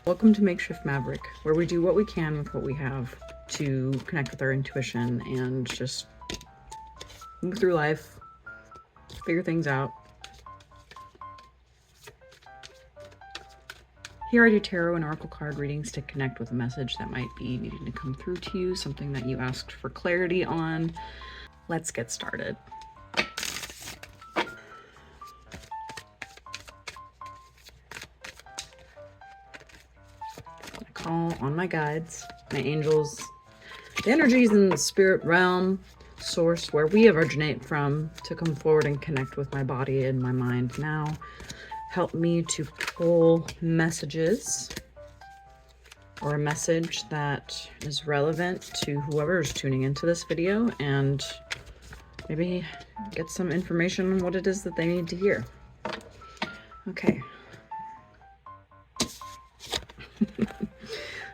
Welcome to Makeshift Maverick, where we do what we can with what we have to connect with our intuition and just move through life, figure things out. Here I do tarot and oracle card readings to connect with a message that might be needing to come through to you, something that you asked for clarity on. Let's get started. I call on my guides, my angels, the energies in the spirit realm, source where we originate from, to come forward and connect with my body and my mind now. Help me to pull messages or a message that is relevant to whoever is tuning into this video and maybe get some information on what it is that they need to hear. Okay.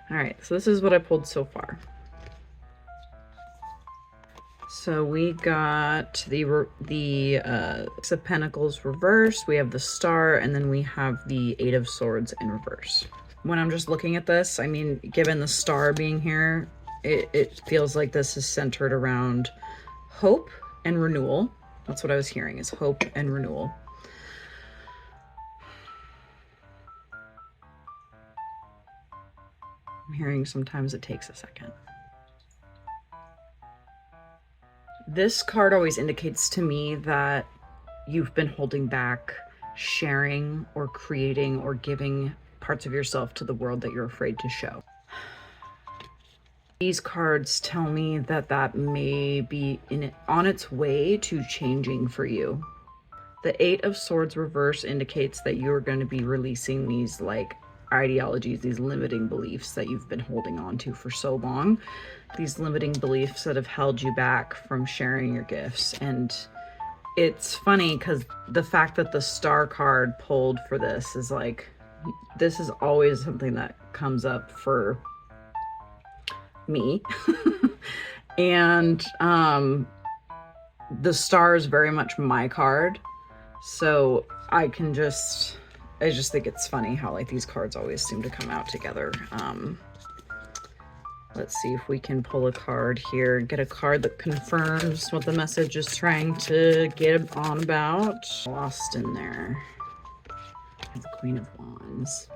All right, so this is what I pulled so far. So we got the Six of Pentacles reversed, we have the Star, and then we have the Eight of Swords in reverse. When I'm just looking at this, I mean, given the Star being here, it feels like this is centered around hope and renewal. That's what I was hearing, is hope and renewal. I'm hearing sometimes it takes a second. This card always indicates to me that you've been holding back sharing or creating or giving parts of yourself to the world that you're afraid to show. These cards tell me that that may be on its way to changing for you. The Eight of Swords reverse indicates that you're going to be releasing these like ideologies, these limiting beliefs that you've been holding on to for so long, these limiting beliefs that have held you back from sharing your gifts. And it's funny because the fact that the Star card pulled for this is like, this is always something that comes up for me. And the Star is very much my card, so I just think it's funny how like these cards always seem to come out together. Let's see if we can pull a card here, get a card that confirms what the message is trying to get on about. Lost in there. The Queen of Wands.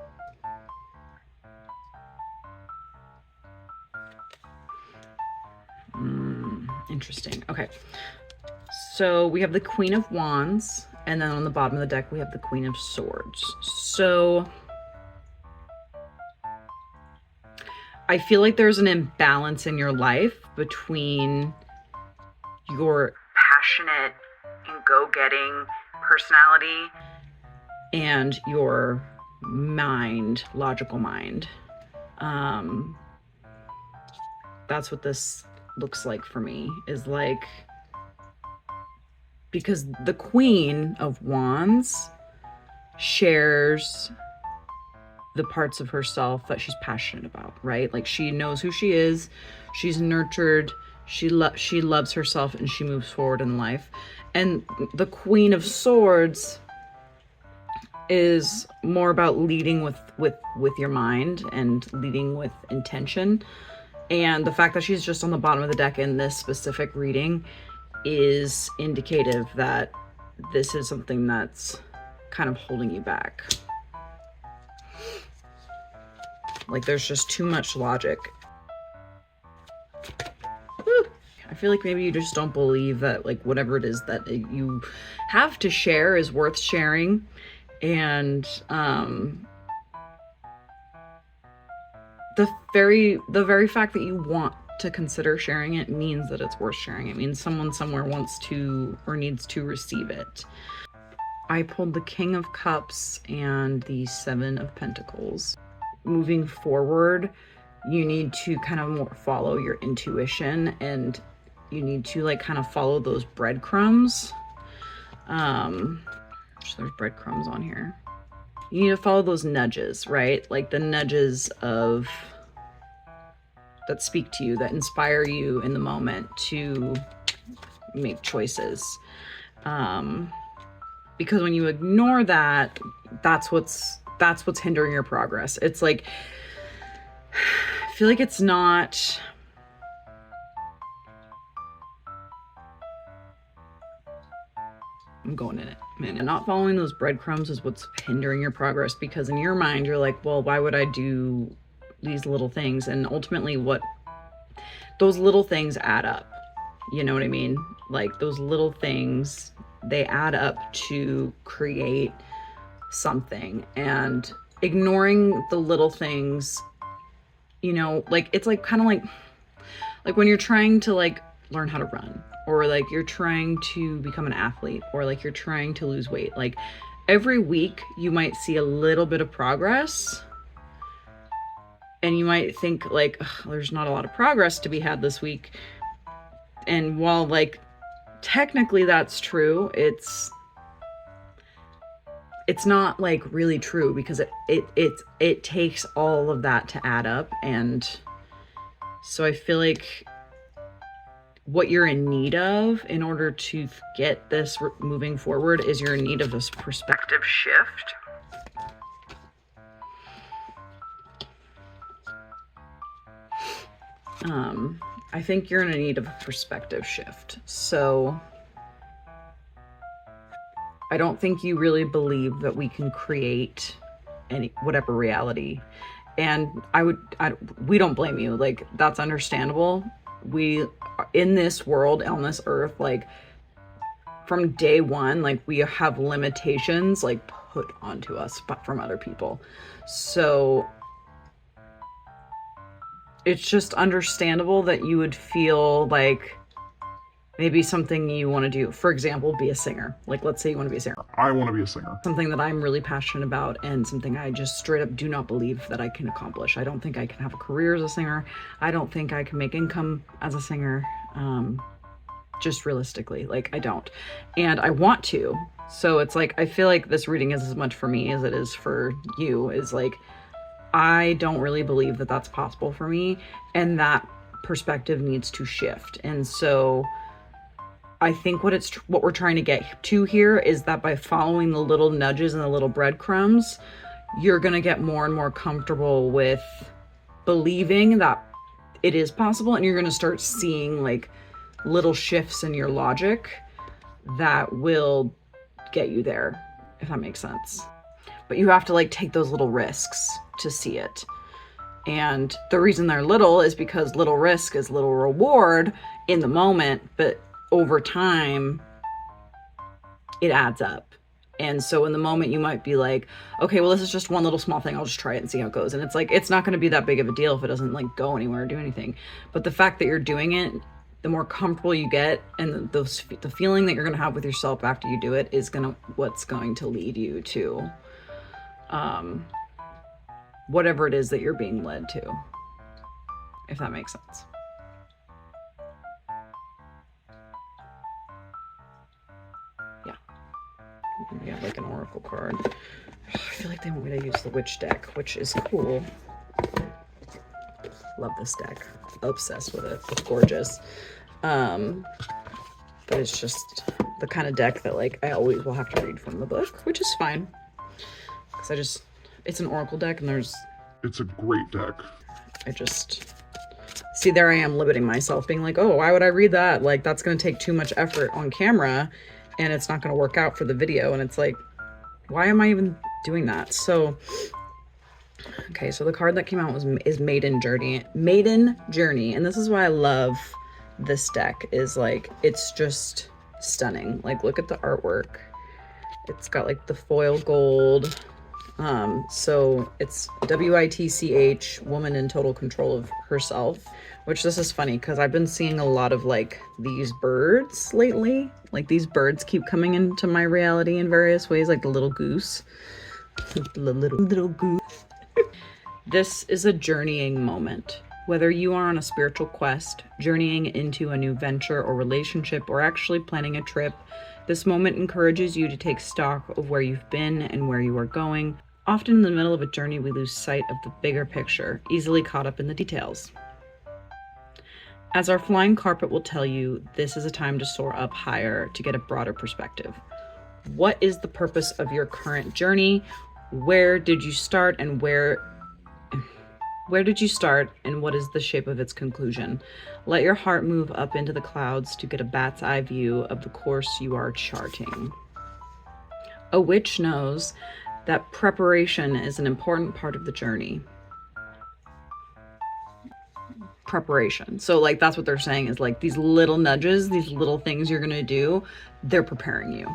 Interesting. Okay. So we have the Queen of Wands, and then on the bottom of the deck, we have the Queen of Swords. So I feel like there's an imbalance in your life between your passionate and go-getting personality and your mind, logical mind. That's what this looks like for me, is like, because the Queen of Wands shares the parts of herself that she's passionate about, right? Like she knows who she is, she's nurtured, she loves herself, and she moves forward in life. And the Queen of Swords is more about leading with your mind and leading with intention. And the fact that she's just on the bottom of the deck in this specific reading is indicative that this is something that's kind of holding you back. Like there's just too much logic. Whew. I feel like maybe you just don't believe that like whatever it is that you have to share is worth sharing. And the very fact that you want to consider sharing it means that it's worth sharing. It means someone somewhere wants to or needs to receive it. I pulled the King of Cups and the Seven of Pentacles. Moving forward, you need to kind of more follow your intuition, and you need to like kind of follow those breadcrumbs. There's breadcrumbs on here. You need to follow those nudges, right? Like the nudges of that speak to you, that inspire you in the moment to make choices. Because when you ignore that, that's what's that's what's hindering your progress. It's like, I feel like it's not, I'm going in it, man. And not following those breadcrumbs is what's hindering your progress, because in your mind, you're like, well, why would I do these little things? And ultimately what those little things add up. You know what I mean? Like those little things, they add up to create something. And ignoring the little things, you know, like it's like kind of like when you're trying to like learn how to run, or like you're trying to become an athlete, or like you're trying to lose weight. Like every week you might see a little bit of progress, and you might think like, there's not a lot of progress to be had this week. And while like technically that's true, it's not like really true, because it takes all of that to add up. And so I feel like what you're in need of in order to get this moving forward is you're in need of this perspective shift. I think you're in a need of a perspective shift. So I don't think you really believe that we can create whatever reality. And we don't blame you. Like, that's understandable. We, in this world, on this earth, like from day one, like we have limitations like put onto us from other people. So it's just understandable that you would feel like maybe something you want to do. For example, be a singer. Like, let's say you want to be a singer. I want to be a singer. Something that I'm really passionate about, and something I just straight up do not believe that I can accomplish. I don't think I can have a career as a singer. I don't think I can make income as a singer. Just realistically, like I don't. And I want to. So it's like, I feel like this reading is as much for me as it is for you. Is like, I don't really believe that that's possible for me, and that perspective needs to shift. And so I think what we're trying to get to here is that by following the little nudges and the little breadcrumbs, you're going to get more and more comfortable with believing that it is possible, and you're going to start seeing like little shifts in your logic that will get you there, if that makes sense. But you have to like take those little risks to see it. And the reason they're little is because little risk is little reward in the moment, but over time it adds up. And so in the moment you might be like, okay, well, this is just one little small thing, I'll just try it and see how it goes. And it's like, it's not going to be that big of a deal if it doesn't like go anywhere or do anything. But the fact that you're doing it, the more comfortable you get, and the feeling that you're going to have with yourself after you do it is what's going to lead you to whatever it is that you're being led to, if that makes sense. Yeah. We have like an oracle card. I feel like they want me to use the witch deck, which is cool. Love this deck. Obsessed with it. It's gorgeous. But it's just the kind of deck that like I always will have to read from the book, which is fine. Because it's an oracle deck, and it's a great deck. I just see, there I am limiting myself, being like, oh, why would I read that? Like, that's going to take too much effort on camera, and it's not going to work out for the video. And it's like, why am I even doing that? So, okay, so the card that came out is Maiden Journey. Maiden Journey. And this is why I love this deck, is like, it's just stunning. Like, look at the artwork. It's got like the foil gold. So it's WITCH, woman in total control of herself, which, this is funny because I've been seeing a lot of like these birds lately. Like, these birds keep coming into my reality in various ways, like the little goose. The little goose. This is a journeying moment. Whether you are on a spiritual quest, journeying into a new venture or relationship, or actually planning a trip, this moment encourages you to take stock of where you've been and where you are going. Often in the middle of a journey, we lose sight of the bigger picture, easily caught up in the details. As our flying carpet will tell you, this is a time to soar up higher to get a broader perspective. What is the purpose of your current journey? Where did you start and where did you start and what is the shape of its conclusion? Let your heart move up into the clouds to get a bat's eye view of the course you are charting. A witch knows that preparation is an important part of the journey. Preparation. So like that's what they're saying is like these little nudges, these little things you're going to do, they're preparing you.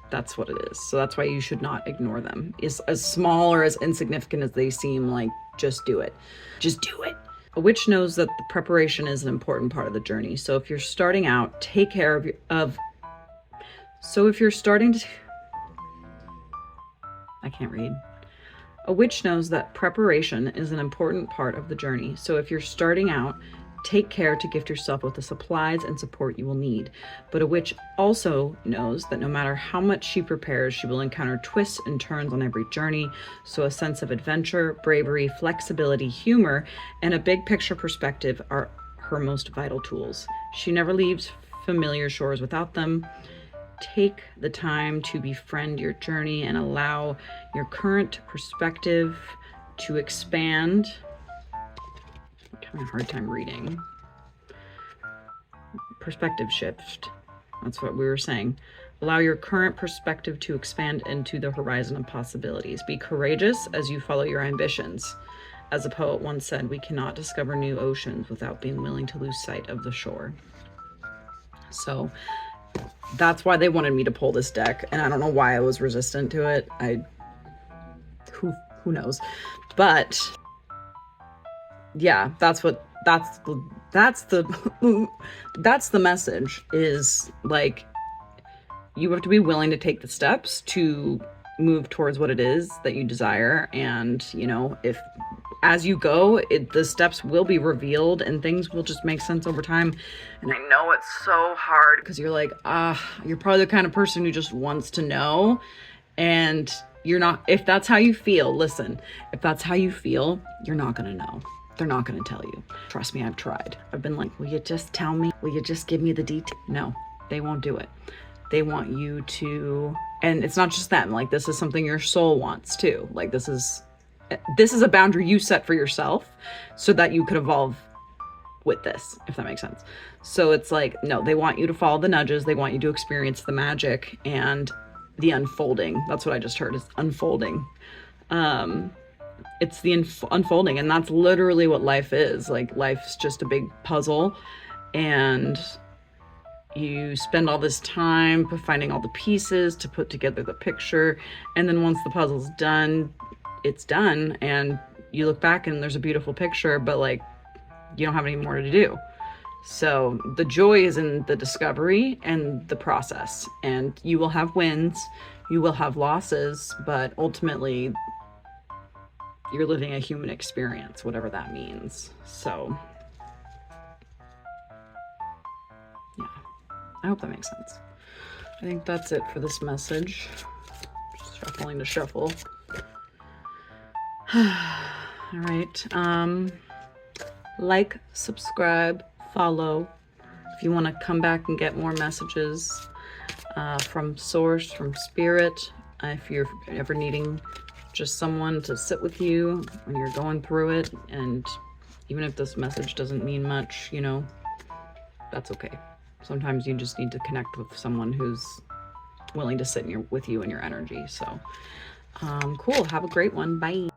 That's what it is. So that's why you should not ignore them. Is as small or as insignificant as they seem, like just do it. Just do it. A witch knows that the preparation is an important part of the journey. So if you're starting out, take care of so if you're starting to I can't read. A witch knows that preparation is an important part of the journey. So if you're starting out, take care to gift yourself with the supplies and support you will need. But a witch also knows that no matter how much she prepares, she will encounter twists and turns on every journey. So a sense of adventure, bravery, flexibility, humor, and a big picture perspective are her most vital tools. She never leaves familiar shores without them. Take the time to befriend your journey and allow your current perspective to expand. I'm having a hard time reading. Perspective shift. That's what we were saying. Allow your current perspective to expand into the horizon of possibilities. Be courageous as you follow your ambitions. As a poet once said, we cannot discover new oceans without being willing to lose sight of the shore. So that's why they wanted me to pull this deck, and I don't know why I was resistant to it. Who knows? But yeah, that's the message is like you have to be willing to take the steps to move towards what it is that you desire, and if as you go, the steps will be revealed and things will just make sense over time. And I know it's so hard because you're like, you're probably the kind of person who just wants to know. And you're not, if that's how you feel, listen, if that's how you feel, you're not going to know. They're not going to tell you. Trust me, I've tried. I've been like, will you just tell me? Will you just give me the detail? No, they won't do it. They want you to, and it's not just them. Like, this is something your soul wants too. Like, this is a boundary you set for yourself so that you could evolve with this, if that makes sense. So it's like, no, they want you to follow the nudges. They want you to experience the magic and the unfolding. That's what I just heard, is unfolding. It's the unfolding, and that's literally what life is. Like, life's just a big puzzle, and you spend all this time finding all the pieces to put together the picture, and then once the puzzle's done, it's done, and you look back and there's a beautiful picture, but like you don't have any more to do. So the joy is in the discovery and the process, and you will have wins, you will have losses, but ultimately you're living a human experience, whatever that means. So yeah, I hope that makes sense. I think that's it for this message. Just shuffling to shuffle. All right. Like, subscribe, follow. If you want to come back and get more messages from Source, from Spirit, if you're ever needing just someone to sit with you when you're going through it, and even if this message doesn't mean much, that's okay. Sometimes you just need to connect with someone who's willing to sit with you in your energy. So, cool. Have a great one. Bye.